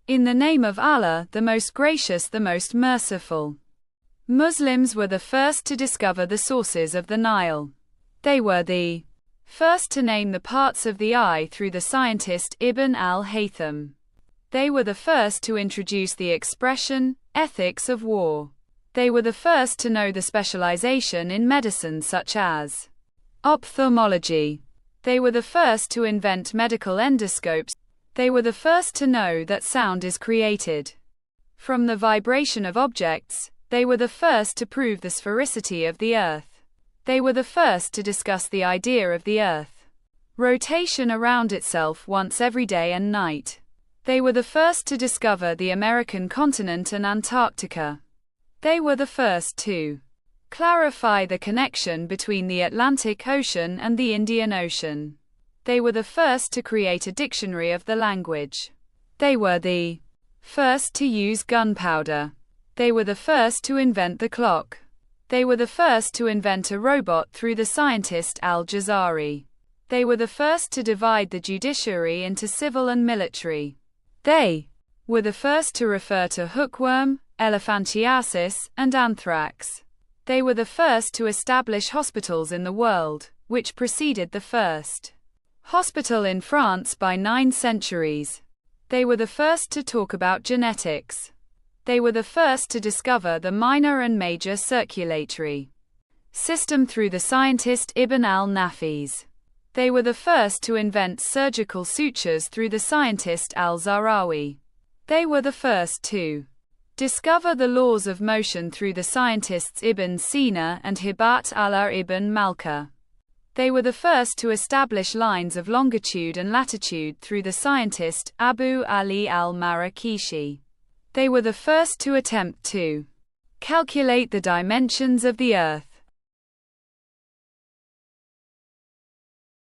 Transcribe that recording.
In the name of Allah, the most gracious, the most merciful. Muslims were the first to discover the sources of the Nile. They were the first to name the parts of the eye through the scientist Ibn al-Haytham. They were the first to introduce the expression, ethics of war. They were the first to know the specialization in medicine such as ophthalmology. They were the first to invent medical endoscopes. They were the first to know that sound is created from the vibration of objects. They were the first to prove the sphericity of the Earth. They were the first to discuss the idea of the Earth rotation around itself once every day and night. They were the first to discover the American continent and Antarctica. They were the first to clarify the connection between the Atlantic Ocean and the Indian Ocean. They were the first to create a dictionary of the language. They were the first to use gunpowder. They were the first to invent the clock. They were the first to invent a robot through the scientist Al-Jazari. They were the first to divide the judiciary into civil and military. They were the first to refer to hookworm, elephantiasis, and anthrax. They were the first to establish hospitals in the world, which preceded the first hospital in France by 9 centuries. They were the first to talk about genetics. They were the first to discover the minor and major circulatory system through the scientist Ibn al-Nafis. They were the first to invent surgical sutures through the scientist al-Zahrawi. They were the first to discover the laws of motion through the scientists Ibn Sina and Hibat Allah ibn Malka. They were the first to establish lines of longitude and latitude through the scientist Abu Ali al-Marrakeshi. They were the first to attempt to calculate the dimensions of the Earth.